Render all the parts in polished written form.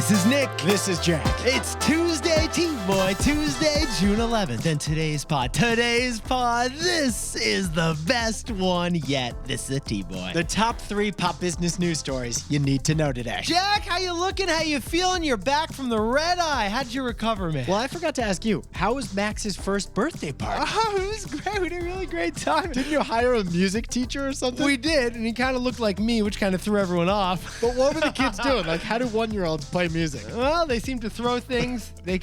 This is Nick. This is Jack. It's Tuesday, TBOY, Tuesday, June 11th, and today's pod, this is the best one yet. This is a TBOY. The top 3 pop business news stories you need to know today. Jack, how you looking? How you feeling? You're back from the red eye. How'd you recover, man? Well, I forgot to ask you, how was Max's first birthday party? Oh, it was great. We had a really great time. Didn't you hire a music teacher or something? We did, and he kind of looked like me, which kind of threw everyone off. But what were the kids doing? Like, how do 1-year-olds play music? Well, they seem to throw things, they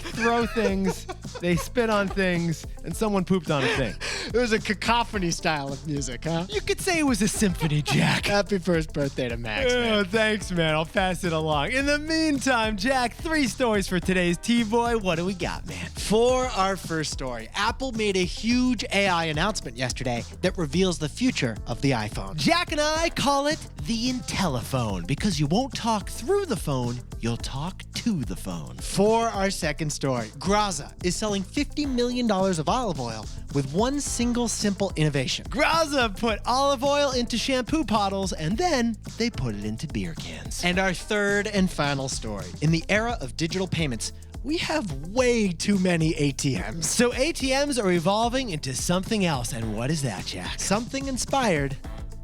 spit on things, and someone pooped on a thing. It was a cacophony style of music, huh? You could say it was a symphony, Jack. Happy first birthday to Max, Oh, man. thanks, man. I'll pass it along. In the meantime, Jack, 3 stories for today's T-Boy. What do we got, man? For our first story, Apple made a huge AI announcement yesterday that reveals the future of the iPhone. Jack and I call it the Intelli-phone because you won't talk through the phone, you'll talk to the phone. For our second story, Graza is selling $50 million of olive oil with one single simple innovation. Graza put olive oil into shampoo bottles and then they put it into beer cans. And our third and final story, in the era of digital payments, we have way too many ATMs. So ATMs are evolving into something else. And what is that, Jack? Something inspired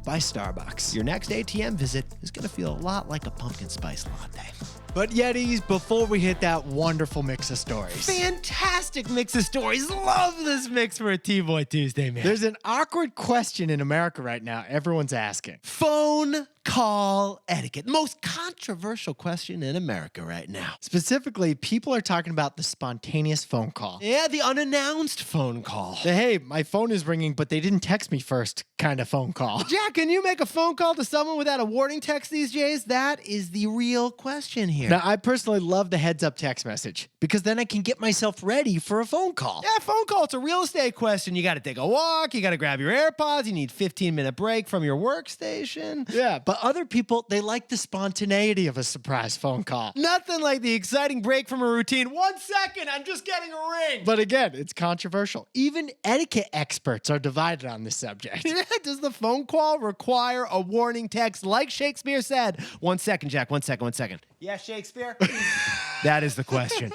by Starbucks. Your next ATM visit is going to feel a lot like a pumpkin spice latte. But Yetis, before we hit that wonderful mix of stories. Fantastic mix of stories. Love this mix for a T-Boy Tuesday, man. There's an awkward question in America right now everyone's asking. Phone call etiquette. Most controversial question in America right now. Specifically, people are talking about the spontaneous phone call. Yeah, the unannounced phone call. The, hey, my phone is ringing, but they didn't text me first kind of phone call. Jack, can you make a phone call to someone without a warning text these days? That is the real question here. Now, I personally love the heads-up text message because then I can get myself ready for a phone call. Yeah, phone call. It's a real estate question. You got to take a walk. You got to grab your AirPods. You need a 15-minute break from your workstation. Yeah, but other people, they like the spontaneity of a surprise phone call. Nothing like the exciting break from a routine. 1 second, I'm just getting a ring. But again, it's controversial. Even etiquette experts are divided on this subject. Yeah, does the phone call require a warning text like Shakespeare said? 1 second, Jack. 1 second, 1 second. Yeah, Shakespeare? That is the question.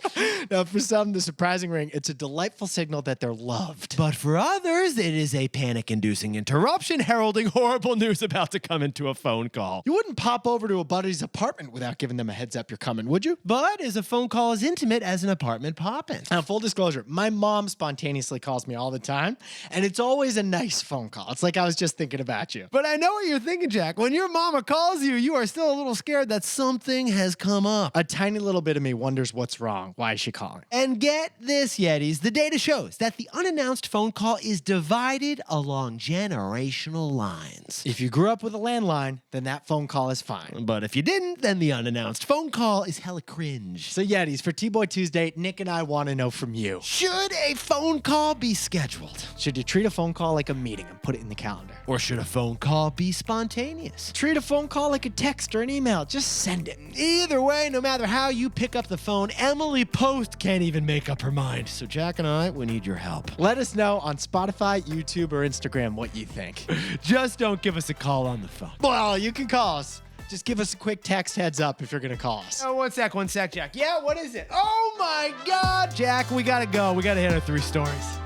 Now, for some, the surprising ring, it's a delightful signal that they're loved. But for others, it is a panic-inducing interruption heralding horrible news about to come into a phone call. You wouldn't pop over to a buddy's apartment without giving them a heads up you're coming, would you? But is a phone call as intimate as an apartment poppin'? Now, full disclosure, my mom spontaneously calls me all the time, and it's always a nice phone call. It's like I was just thinking about you. But I know what you're thinking, Jack. When your mama calls you, you are still a little scared that something has come up. A tiny little bit of me wonders what's wrong. Why is she calling? And get this, Yetis, the data shows that the unannounced phone call is divided along generational lines. If you grew up with a landline, then that phone call is fine. But if you didn't, then the unannounced phone call is hella cringe. So Yetis, for T-Boy Tuesday, Nick and I want to know from you. Should a phone call be scheduled? Should you treat a phone call like a meeting and put it in the calendar? Or should a phone call be spontaneous? Treat a phone call like a text or an email. Just send it. Either way, no matter how you pick up the phone, Emily Post can't even make up her mind. So Jack and I, we need your help. Let us know on Spotify, YouTube, or Instagram what you think. Just don't give us a call on the phone. Well, you can call us. Just give us a quick text heads up if you're going to call us. Oh, 1 sec, Jack. Yeah, what is it? Oh my God, Jack, we gotta go. We gotta hit our 3 stories.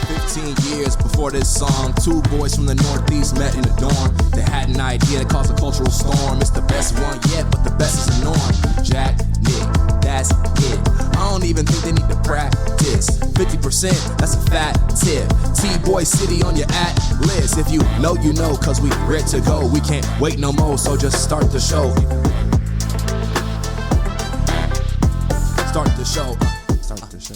15 years before this song, 2 boys from the Northeast met in the dorm. They had an idea that caused a cultural storm. It's the best one yet, but the best is the norm. Jack, Nick, that's it. I don't even think they need to practice. 50%, that's a fat tip. T-Boy City on your list. If you know, you know, cause we ready to go. We can't wait no more, so just start the show. Start the show. Start the show.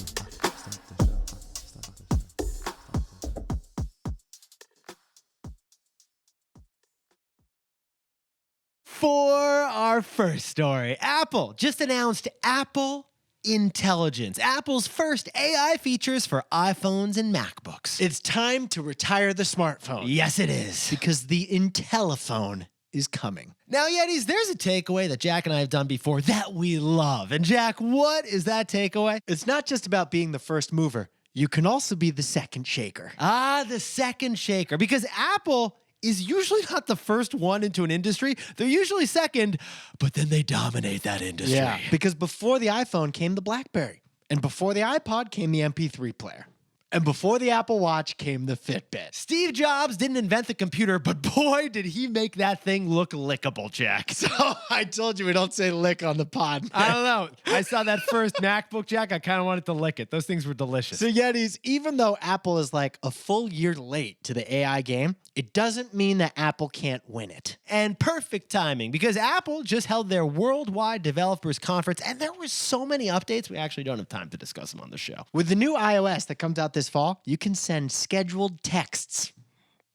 For our first story, Apple just announced Apple Intelligence, Apple's first AI features for iPhones and MacBooks. It's time to retire the smartphone. Yes, it is. Because the Intelli-phone is coming. Now, Yetis, there's a takeaway that Jack and I have done before that we love. And Jack, what is that takeaway? It's not just about being the first mover. You can also be the second shaker. Ah, the second shaker. Because Apple is usually not the first one into an industry. They're usually second, but then they dominate that industry. Yeah, because before the iPhone came the BlackBerry, and before the iPod came the MP3 player. And before the Apple Watch came the Fitbit. Steve Jobs didn't invent the computer, but boy, did he make that thing look lickable, Jack. So I told you we don't say lick on the pod. I don't know. I saw that first MacBook, Jack. I kind of wanted to lick it. Those things were delicious. So Yetis, even though Apple is like a full year late to the AI game, it doesn't mean that Apple can't win it. And perfect timing, because Apple just held their Worldwide Developers Conference, and there were so many updates, we actually don't have time to discuss them on the show. With the new iOS that comes out this fall, you can send scheduled texts.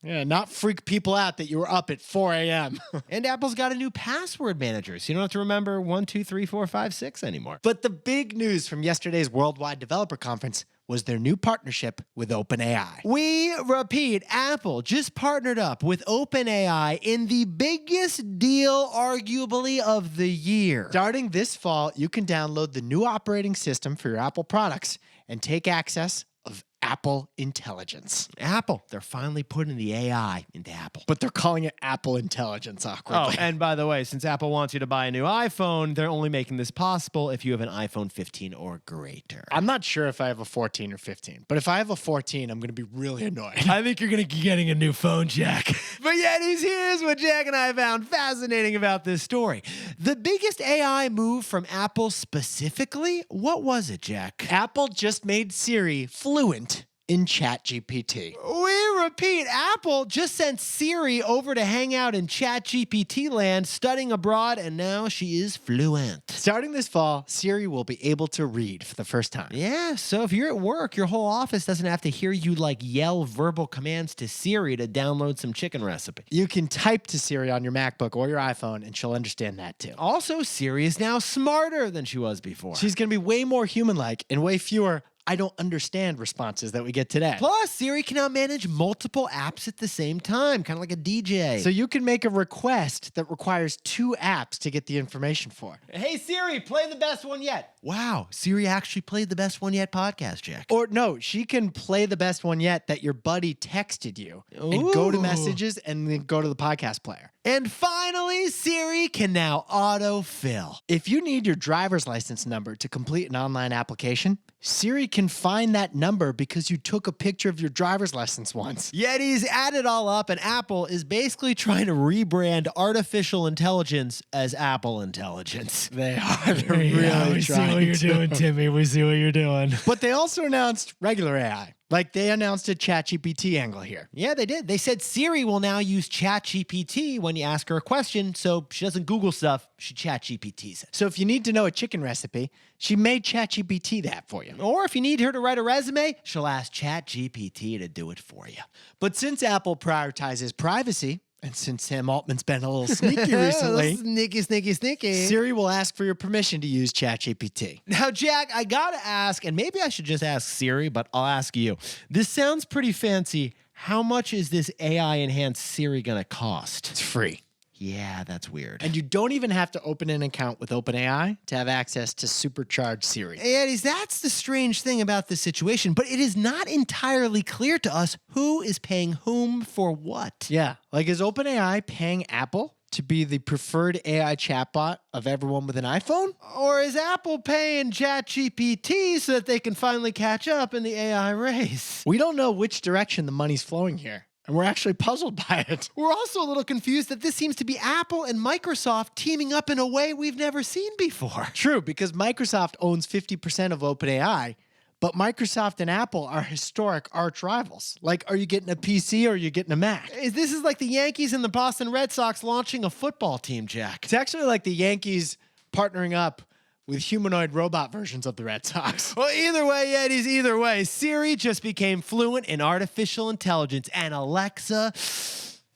Yeah, not freak people out that you were up at 4 a.m. And Apple's got a new password manager, so you don't have to remember 1, 2, 3, 4, 5, 6 anymore. But the big news from yesterday's Worldwide Developer Conference was their new partnership with OpenAI. We repeat, Apple just partnered up with OpenAI in the biggest deal, arguably, of the year. Starting this fall, you can download the new operating system for your Apple products and take access of Apple Intelligence. Apple, they're finally putting the AI into Apple. But they're calling it Apple Intelligence awkwardly. Oh, and by the way, since Apple wants you to buy a new iPhone, they're only making this possible if you have an iPhone 15 or greater. I'm not sure if I have a 14 or 15, but if I have a 14, I'm going to be really annoyed. I think you're going to be getting a new phone, Jack. But Yetis, here's what Jack and I found fascinating about this story. The biggest AI move from Apple specifically, what was it, Jack? Apple just made Siri fluent in ChatGPT. We repeat, Apple just sent Siri over to hang out in ChatGPT land, studying abroad, and now she is fluent. Starting this fall, Siri will be able to read for the first time. Yeah, so if you're at work, your whole office doesn't have to hear you yell verbal commands to Siri to download some chicken recipe. You can type to Siri on your MacBook or your iPhone, and she'll understand that too. Also, Siri is now smarter than she was before. She's going to be way more human-like and way fewer I don't understand responses that we get today. Plus, Siri can now manage multiple apps at the same time, kind of like a DJ. So you can make a request that requires 2 apps to get the information for. Hey, Siri, play the best one yet. Wow, Siri actually played the best one yet podcast, Jack. Or no, she can play the best one yet that your buddy texted you and go to messages and then go to the podcast player. And finally, Siri can now autofill. If you need your driver's license number to complete an online application, Siri can find that number because you took a picture of your driver's license once. Yetis, add it all up, and Apple is basically trying to rebrand artificial intelligence as Apple Intelligence. They are. They're really we see trying what you're to. doing, Timmy. We see what you're doing. But they also announced regular AI. Like they announced a ChatGPT angle here. Yeah, they did. They said Siri will now use ChatGPT when you ask her a question, so she doesn't Google stuff, she ChatGPTs it. So if you need to know a chicken recipe, she made ChatGPT that for you. Or if you need her to write a resume, she'll ask ChatGPT to do it for you. But since Apple prioritizes privacy, and since Sam Altman's been a little sneaky recently, Sneaky. Siri will ask for your permission to use ChatGPT. Now, Jack, I gotta ask, and maybe I should just ask Siri, but I'll ask you. This sounds pretty fancy. How much is this AI-enhanced Siri gonna cost? It's free. Yeah, that's weird. And you don't even have to open an account with OpenAI to have access to supercharged Siri. Eddie, that's the strange thing about this situation, but it is not entirely clear to us who is paying whom for what. Yeah, like is OpenAI paying Apple to be the preferred AI chatbot of everyone with an iPhone? Or is Apple paying ChatGPT so that they can finally catch up in the AI race? We don't know which direction the money's flowing here. And we're actually puzzled by it. We're also a little confused that this seems to be Apple and Microsoft teaming up in a way we've never seen before. True, because Microsoft owns 50% of OpenAI, but Microsoft and Apple are historic arch rivals. Like, are you getting a PC or are you getting a Mac? This is like the Yankees and the Boston Red Sox launching a football team, Jack. It's actually like the Yankees partnering up with humanoid robot versions of the Red Sox. Well, either way, Yetis, either way, Siri just became fluent in artificial intelligence, and Alexa,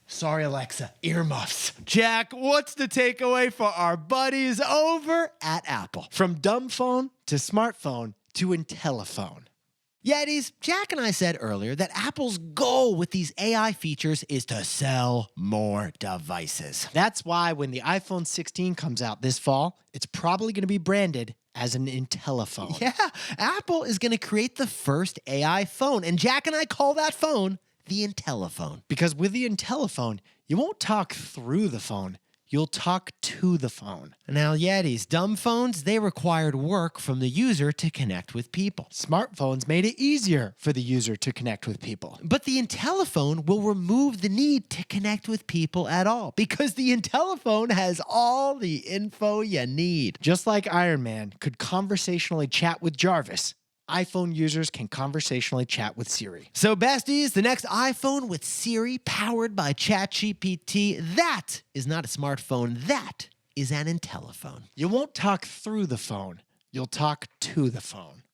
sorry, Alexa, earmuffs. Jack, what's the takeaway for our buddies over at Apple? From dumb phone to smartphone to Intelli-phone. Yetis, Jack and I said earlier that Apple's goal with these AI features is to sell more devices. That's why when the iPhone 16 comes out this fall, it's probably going to be branded as an Intelli-phone. Yeah, Apple is going to create the first AI phone, and Jack and I call that phone the Intelli-phone. Because with the Intelli-phone, you won't talk through the phone. You'll talk to the phone. Now, Yetis, dumb phones, they required work from the user to connect with people. Smartphones made it easier for the user to connect with people. But the Intelli-phone will remove the need to connect with people at all because the Intelli-phone has all the info you need. Just like Iron Man could conversationally chat with Jarvis, iPhone users can conversationally chat with Siri. So, besties, the next iPhone with Siri powered by ChatGPT, that is not a smartphone. That is an Intelli-phone. You won't talk through the phone. You'll talk to the phone.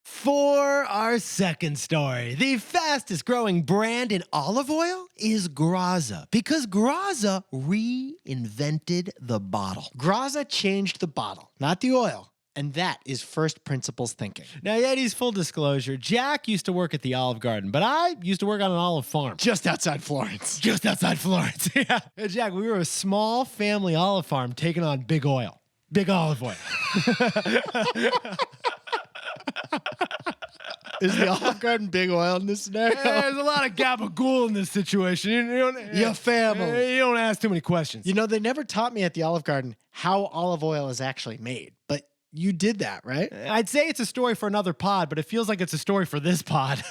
For our second story, the fastest growing brand in olive oil is Graza because Graza reinvented the bottle. Graza changed the bottle, not the oil. And that is first principles thinking. Now, Yetis, full disclosure, Jack used to work at the Olive Garden, but I used to work on an olive farm. Just outside Florence. Just outside Florence. Yeah. Hey, Jack, we were a small family olive farm taking on big oil. Big olive oil. Is the Olive Garden big oil in this scenario? There's a lot of gabagool in this situation. Your family. You don't ask too many questions. You know, they never taught me at the Olive Garden how olive oil is actually made, but you did that, right? I'd say it's a story for another pod, but it feels like it's a story for this pod.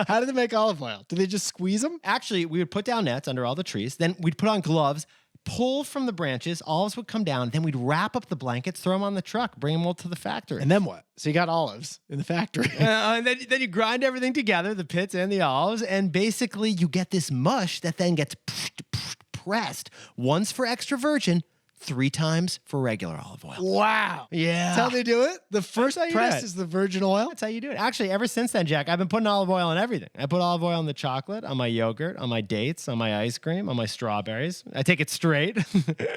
How do they make olive oil? Do they just squeeze them? Actually, we would put down nets under all the trees. Then we'd put on gloves, pull from the branches. Olives would come down. Then we'd wrap up the blankets, throw them on the truck, bring them all to the factory. And then what? So you got olives in the factory. And then you grind everything together, the pits and the olives, and basically you get this mush that then gets pressed once for extra virgin, 3 times for regular olive oil. Wow. Yeah. That's how they do it? The first how you press do it. is the virgin oil? That's how you do it. Actually, ever since then, Jack, I've been putting olive oil on everything. I put olive oil on the chocolate, on my yogurt, on my dates, on my ice cream, on my strawberries. I take it straight.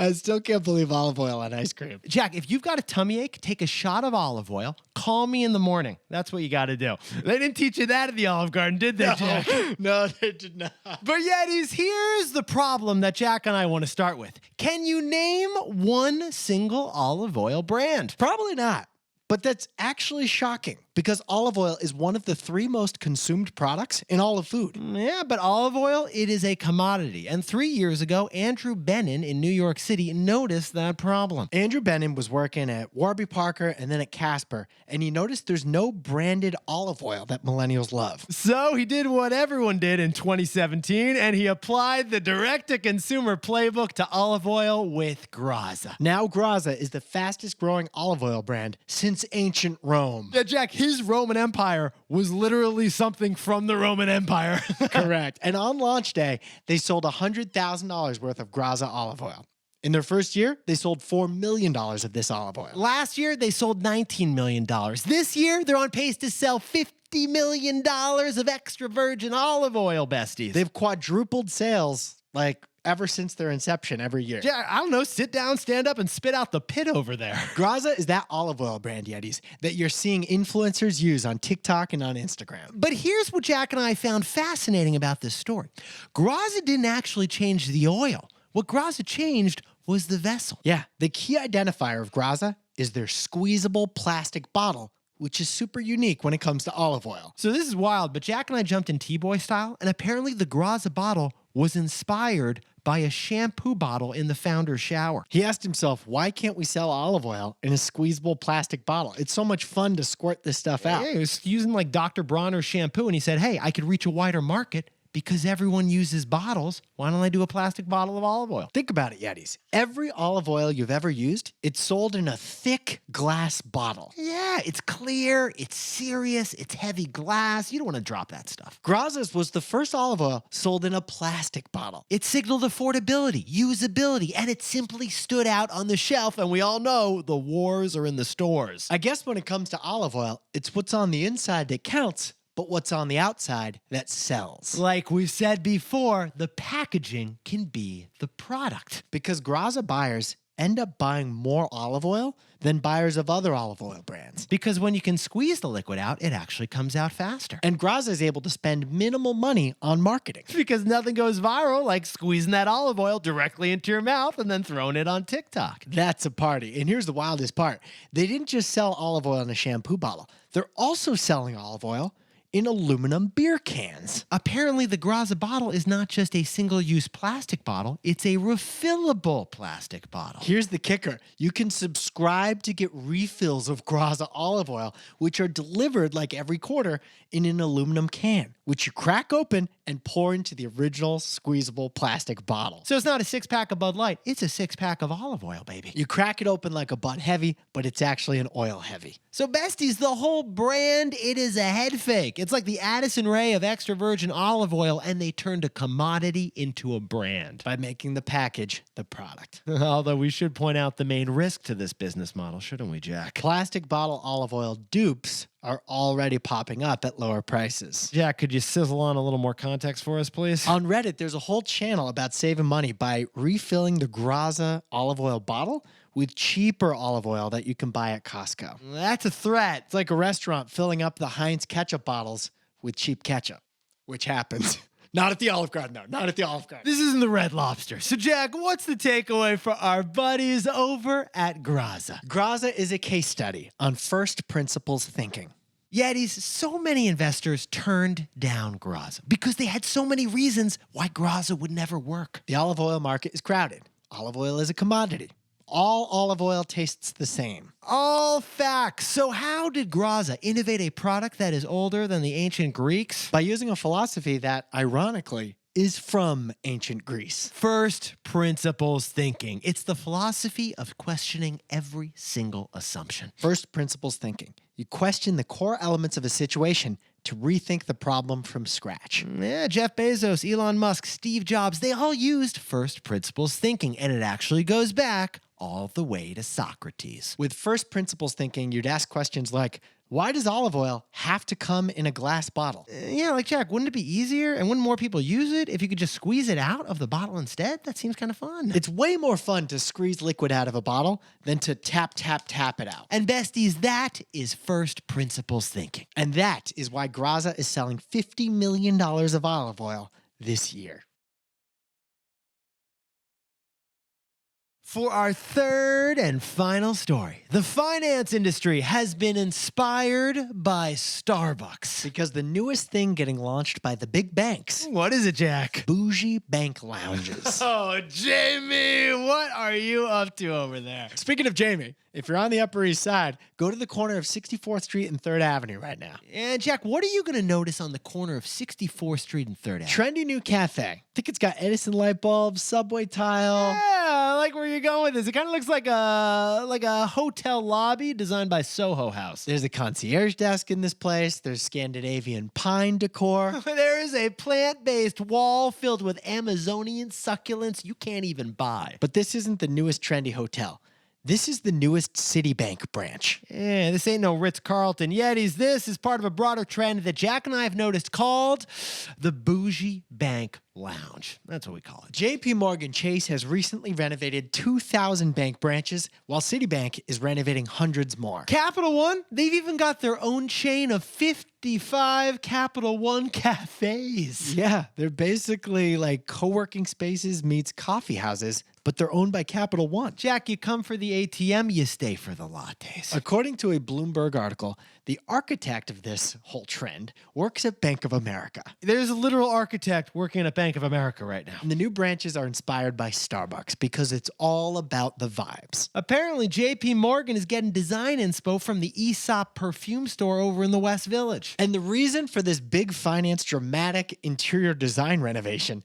I still can't believe olive oil on ice cream. Jack, if you've got a tummy ache, take a shot of olive oil. Call me in the morning. That's what you got to do. They didn't teach you that at the Olive Garden, did they, Jack? No, they did not. But Yetis, here's the problem that Jack and I want to start with. Can you name one single olive oil brand? Probably not. But that's actually shocking because olive oil is one of the 3 most consumed products in all of food. Yeah, but olive oil, it is a commodity. And 3 years ago, Andrew Benin in New York City noticed that problem. Andrew Benin was working at Warby Parker and then at Casper, and he noticed there's no branded olive oil that millennials love. So he did what everyone did in 2017, and he applied the direct-to-consumer playbook to olive oil with Graza. Now Graza is the fastest growing olive oil brand since ancient Rome. Yeah, Jack, his Roman Empire was literally something from the Roman Empire. Correct. And on launch day, they sold $100,000 worth of Graza olive oil. In their first year, they sold $4 million of this olive oil. Last year, they sold $19 million. This year, they're on pace to sell $50 million of extra virgin olive oil, besties. They've quadrupled sales, like, ever since their inception every year. Yeah, I don't know, sit down, stand up, and spit out the pit over there. Graza is that olive oil brand, Yetis, that you're seeing influencers use on TikTok and on Instagram. But here's what Jack and I found fascinating about this story. Graza didn't actually change the oil. What Graza changed was the vessel. Yeah, the key identifier of Graza is their squeezable plastic bottle, which is super unique when it comes to olive oil. So this is wild, but Jack and I jumped in TBOY style, and apparently the Graza bottle was inspired by a shampoo bottle in the founder's shower. He asked himself, why can't we sell olive oil in a squeezable plastic bottle? It's so much fun to squirt this stuff out. Yeah, he was using like Dr. Bronner's shampoo, and he said, hey, I could reach a wider market because everyone uses bottles. Why don't I do a plastic bottle of olive oil? Think about it, Yetis. Every olive oil you've ever used, it's sold in a thick glass bottle. Yeah, it's clear, it's serious, it's heavy glass. You don't want to drop that stuff. Graza's was the first olive oil sold in a plastic bottle. It signaled affordability, usability, and it simply stood out on the shelf. And we all know the wars are in the stores. I guess when it comes to olive oil, it's what's on the inside that counts, but what's on the outside that sells. Like we've said before, the packaging can be the product. Because Graza buyers end up buying more olive oil than buyers of other olive oil brands. Because when you can squeeze the liquid out, it actually comes out faster. And Graza is able to spend minimal money on marketing. Because nothing goes viral like squeezing that olive oil directly into your mouth and then throwing it on TikTok. That's a party. And here's the wildest part. They didn't just sell olive oil in a shampoo bottle. They're also selling olive oil in aluminum beer cans. Apparently, the Graza bottle is not just a single-use plastic bottle, it's a refillable plastic bottle. Here's the kicker. You can subscribe to get refills of Graza olive oil, which are delivered like every quarter in an aluminum can, which you crack open and pour into the original squeezable plastic bottle. So it's not a six-pack of Bud Light, it's a six-pack of olive oil, baby. You crack it open like a Bud Heavy, but it's actually an oil heavy. So besties, the whole brand, it is a head fake. It's like the Addison Rae of extra virgin olive oil, and they turned a commodity into a brand. By making the package the product. Although we should point out the main risk to this business model, shouldn't we, Jack? Plastic bottle olive oil dupes are already popping up at lower prices. Jack, could you sizzle on a little more context for us, please? On Reddit, there's a whole channel about saving money by refilling the Graza olive oil bottle with cheaper olive oil that you can buy at Costco. That's a threat. It's like a restaurant filling up the Heinz ketchup bottles with cheap ketchup, which happens. Not at the Olive Garden, no. Not at the Olive Garden. This isn't the Red Lobster. So, Jack, what's the takeaway for our buddies over at Graza? Graza is a case study on first principles thinking. Yetis, so many investors turned down Graza because they had so many reasons why Graza would never work. The olive oil market is crowded. Olive oil is a commodity. All olive oil tastes the same. All facts. So how did Graza innovate a product that is older than the ancient Greeks? By using a philosophy that, ironically, is from ancient Greece. First principles thinking. It's the philosophy of questioning every single assumption. First principles thinking. You question the core elements of a situation to rethink the problem from scratch. Yeah, Jeff Bezos, Elon Musk, Steve Jobs, they all used first principles thinking, and it actually goes back all the way to Socrates. With first principles thinking, you'd ask questions like, why does olive oil have to come in a glass bottle? Yeah, like Jack, wouldn't it be easier and wouldn't more people use it if you could just squeeze it out of the bottle instead? That seems kind of fun. It's way more fun to squeeze liquid out of a bottle than to tap it out. And besties, that is first principles thinking. And that is why Graza is selling $50 million of olive oil this year. For our third and final story, the finance industry has been inspired by Starbucks. Because the newest thing getting launched by the big banks, What is it, Jack? bougie bank lounges. Oh, Jamie, what are you up to over there? Speaking of Jamie, if you're on the Upper East Side, go to the corner of 64th Street and 3rd Avenue right now. And Jack, what are you going to notice on the corner of 64th Street and 3rd Avenue? Trendy new cafe. I think it's got Edison light bulbs, subway tile. Yeah, I like where you're going with this. It kind of looks like a hotel lobby designed by Soho House. There's a concierge desk in this place. There's Scandinavian pine decor. There is a plant-based wall filled with Amazonian succulents you can't even buy. But this isn't the newest trendy hotel. This is the newest Citibank branch. Yeah, this ain't no Ritz-Carlton Yetis. This is part of a broader trend that Jack and I have noticed called the bougie bank lounge. That's what we call it. JP Morgan Chase has recently renovated 2,000 bank branches, while Citibank is renovating hundreds more. Capital One, they've even got their own chain of 55 Capital One cafes. Yeah, they're basically like co-working spaces meets coffee houses, but they're owned by Capital One. Jack, you come for the ATM, you stay for the lattes. According to a Bloomberg article, the architect of this whole trend works at Bank of America. There's a literal architect working at Bank of America right now. And the new branches are inspired by Starbucks because it's all about the vibes. Apparently, JP Morgan is getting design inspo from the Aesop perfume store over in the West Village. And the reason for this big finance dramatic interior design renovation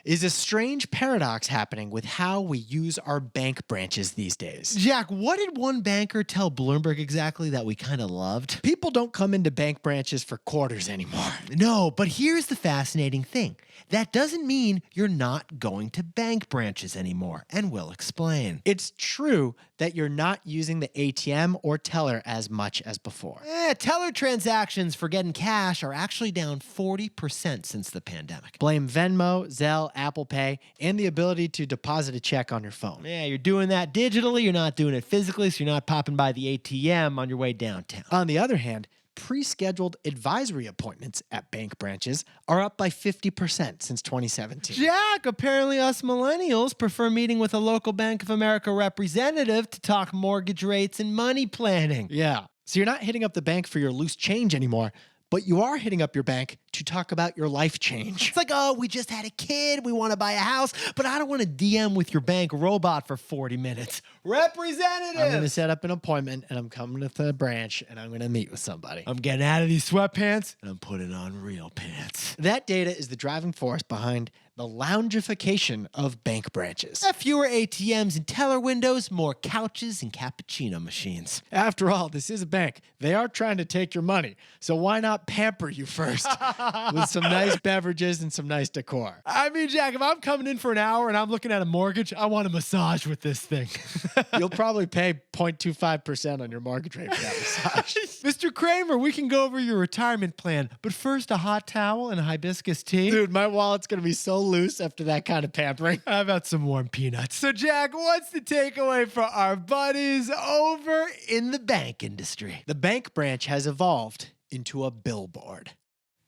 is a strange paradox happening with how we use our bank branches these days. Jack, what did one banker tell Bloomberg exactly that we kind of loved? People don't come into bank branches for quarters anymore. No, but here's the fascinating thing. That doesn't mean you're not going to bank branches anymore, and we'll explain. It's true that you're not using the ATM or teller as much as before. Teller transactions for getting cash are actually down 40% since the pandemic. Blame Venmo, Zelle, Apple Pay, and the ability to deposit a check on your phone. Yeah, you're doing that digitally, you're not doing it physically, so you're not popping by the ATM on your way downtown. On the other hand, pre-scheduled advisory appointments at bank branches are up by 50% since 2017. Jack, apparently us millennials prefer meeting with a local Bank of America representative to talk mortgage rates and money planning. Yeah, So you're not hitting up the bank for your loose change anymore, but you are hitting up your bank to talk about your life change. It's like, oh, we just had a kid. We want to buy a house, but I don't want to DM with your bank robot for 40 minutes. Representative! I'm going to set up an appointment, and I'm coming to the branch, and I'm going to meet with somebody. I'm getting out of these sweatpants, and I'm putting on real pants. That data is the driving force behind the loungification of bank branches. Fewer ATMs and teller windows, more couches and cappuccino machines. After all, this is a bank. They are trying to take your money, so why not pamper you first with some nice beverages and some nice decor? I mean, Jack, if I'm coming in for an hour and I'm looking at a mortgage, I want a massage with this thing. You'll probably pay 0.25% on your mortgage rate for that massage. Mr. Kramer, we can go over your retirement plan, but first a hot towel and a hibiscus tea. Dude, my wallet's going to be so loose after that kind of pampering. How about some warm peanuts? So, Jack, what's the takeaway for our buddies over in the bank industry? The bank branch has evolved into a billboard.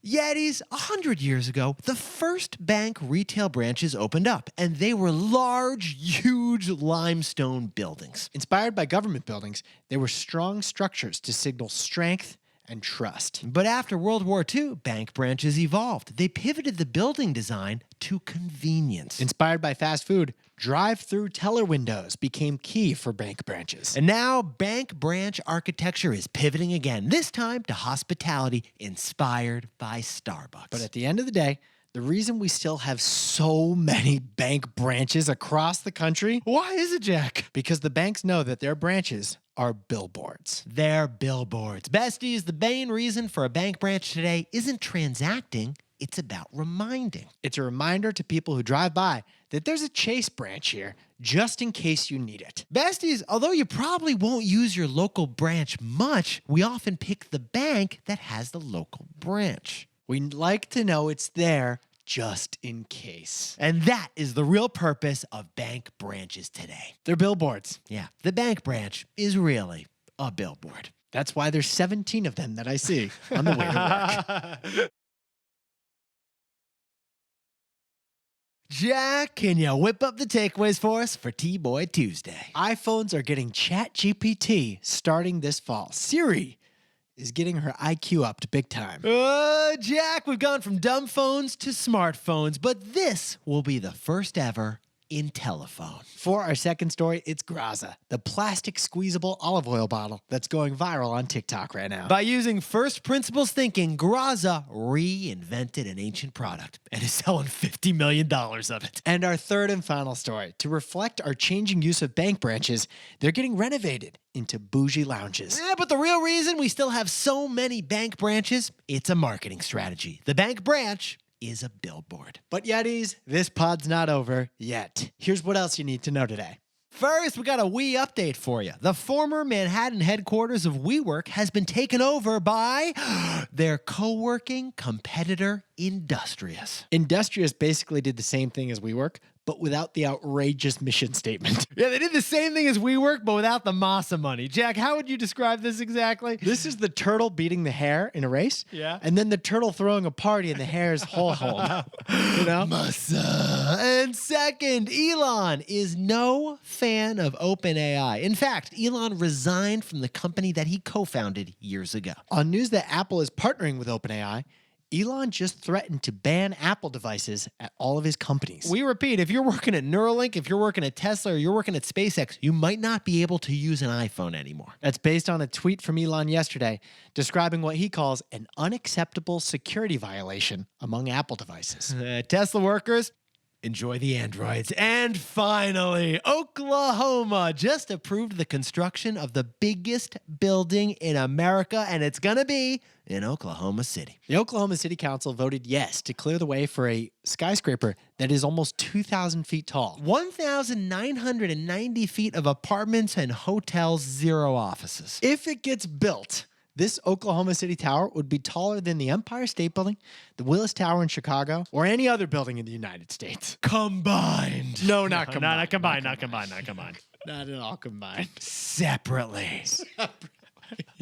Yetis, 100 years ago, the first bank retail branches opened up, and they were large, huge limestone buildings. Inspired by government buildings, they were strong structures to signal strength and trust. But after World War II, bank branches evolved. They pivoted the building design to convenience. Inspired by fast food, drive-through teller windows became key for bank branches. And now bank branch architecture is pivoting again, this time to hospitality inspired by Starbucks. But at the end of the day, the reason we still have so many bank branches across the country, why is it, Jack? because the banks know that their branches are billboards. They're billboards. Besties, the main reason for a bank branch today isn't transacting, it's about reminding. It's a reminder to people who drive by that there's a Chase branch here, just in case you need it. Besties, although you probably won't use your local branch much, we often pick the bank that has the local branch. We like to know it's there just in case. And that is the real purpose of bank branches today. They're billboards. Yeah, the bank branch is really a billboard. That's why there's 17 of them that I see on the way to work. Jack, can you whip up the takeaways for us for TBOY Tuesday? iPhones are getting ChatGPT starting this fall. Siri is getting her IQ upped big time. Jack, we've gone from dumb phones to smartphones, but this will be the first ever Intelli-phone. For our second story, it's Graza, the plastic squeezable olive oil bottle that's going viral on TikTok right now. By using first principles thinking, Graza reinvented an ancient product and is selling $50 million of it. And our third and final story, to reflect our changing use of bank branches, they're getting renovated into bougie lounges. Yeah, but the real reason we still have so many bank branches, it's a marketing strategy. The bank branch is a billboard. But Yetis, this pod's not over yet. Here's what else you need to know today. First, we got a We update for you. The former Manhattan headquarters of WeWork has been taken over by their co-working competitor, Industrious. Industrious basically did the same thing as WeWork, but without the outrageous mission statement. Yeah, they did the same thing as WeWork, but without the massa money. Jack, how would you describe this exactly? This is the turtle beating the hare in a race. Yeah. And then the turtle throwing a party in the hare's hole. You know? Massa. And second, Elon is no fan of OpenAI. In fact, Elon resigned from the company that he co-founded years ago. On news that Apple is partnering with OpenAI, Elon just threatened to ban Apple devices at all of his companies. We repeat, if you're working at Neuralink, if you're working at Tesla, or you're working at SpaceX, you might not be able to use an iPhone anymore. That's based on a tweet from Elon yesterday describing what he calls an unacceptable security violation among Apple devices. Tesla workers, enjoy the androids. And finally, Oklahoma just approved the construction of the biggest building in America, and it's going to be in Oklahoma City. The Oklahoma City Council voted yes to clear the way for a skyscraper that is almost 2,000 feet tall. 1,990 feet of apartments and hotels, 0 offices. If it gets built, this Oklahoma City tower would be taller than the Empire State Building, the Willis Tower in Chicago, or any other building in the United States. Combined. No, not combined. Not combined, not combined, not combined. Not at all combined. Separately.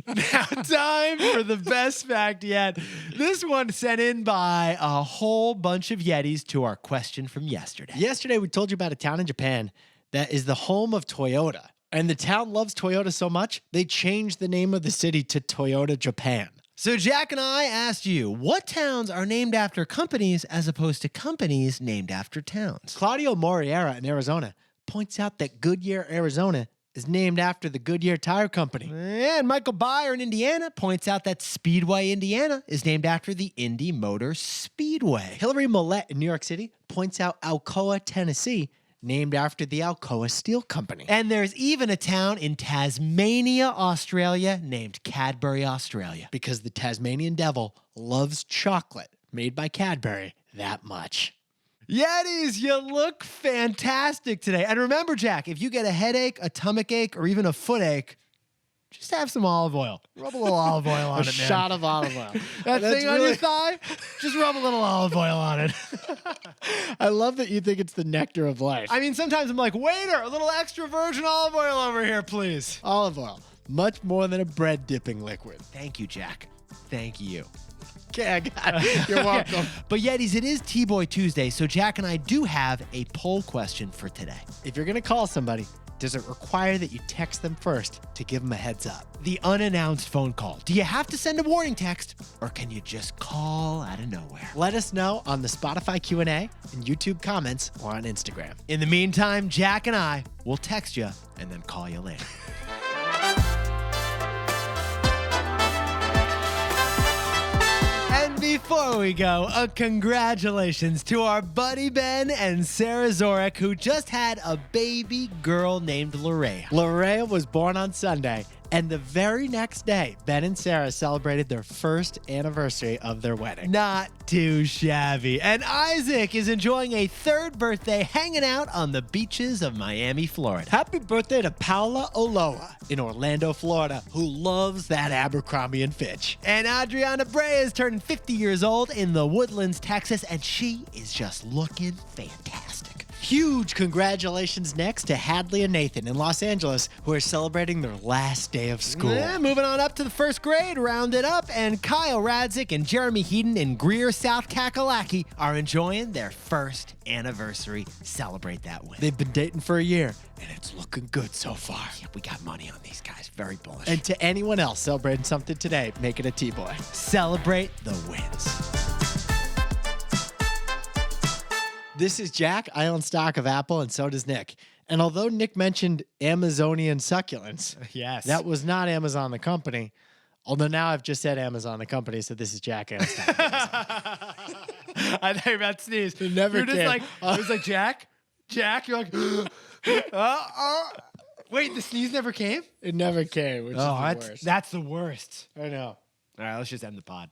Now, time for the best fact yet. This one sent in by a whole bunch of Yetis to our question from yesterday. Yesterday, we told you about a town in Japan that is the home of Toyota. And the town loves Toyota so much, they changed the name of the city to Toyota Japan. So Jack and I asked you, what towns are named after companies as opposed to companies named after towns? Claudio Moriera in Arizona points out that Goodyear, Arizona is named after the Goodyear Tire Company. And Michael Byer in Indiana points out that Speedway, Indiana is named after the Indy Motor Speedway. Hillary Millette in New York City points out Alcoa, Tennessee, named after the Alcoa Steel Company. And there's even a town in Tasmania, Australia, named Cadbury, Australia. Because the Tasmanian devil loves chocolate made by Cadbury that much. Yetis, you look fantastic today. And remember, Jack, if you get a headache, a stomach ache, or even a foot ache, just have some olive oil. Rub a little olive oil on A it, man. shot of olive oil. That That's thing on your thigh, just rub a little olive oil on it. I love that you think it's the nectar of life. I mean, sometimes I'm like, waiter, a little extra virgin olive oil over here, please. Olive oil, much more than a bread dipping liquid. Thank you, Jack. Thank you. Okay, I got it. You're welcome. But Yetis, it is T-Boy Tuesday, so Jack and I do have a poll question for today. If you're going to call somebody, does it require that you text them first to give them a heads up? The unannounced phone call. Do you have to send a warning text, or can you just call out of nowhere? Let us know on the Spotify Q&A and YouTube comments or on Instagram. In the meantime, Jack and I will text you and then call you later. And before we go, a congratulations to our buddy Ben and Sarah Zorek, who just had a baby girl named Larea. Larea was born on Sunday, and the very next day, Ben and Sarah celebrated their first anniversary of their wedding. Not too shabby. And Isaac is enjoying a third birthday hanging out on the beaches of Miami, Florida. Happy birthday to Paula Oloa in Orlando, Florida, who loves that Abercrombie & Fitch. And Adriana Brea is turning 50 years old in the Woodlands, Texas, and she is just looking fantastic. Huge congratulations next to Hadley and Nathan in Los Angeles, who are celebrating their last day of school. Yeah, moving on up to the first grade, round it up, and Kyle Radzik and Jeremy Heaton in Greer, South Kakalaki are enjoying their first anniversary. Celebrate that win. They've been dating for a year, and it's looking good so far. Yeah, we got money on these guys. Very bullish. And to anyone else celebrating something today, make it a T-Boy. Celebrate the wins. This is Jack. I own stock of Apple, and so does Nick. And although Nick mentioned Amazonian suclents, Yes. that was not Amazon the company. Although now I've just said Amazon the company, so this is Jack. I own stock of Amazon. I thought you were about to sneeze. It never You're just came. like, it was like, Jack? Jack? You're like, wait, the sneeze never came? It never came, which is the worst. That's the worst. I know. All right, let's just end the pod.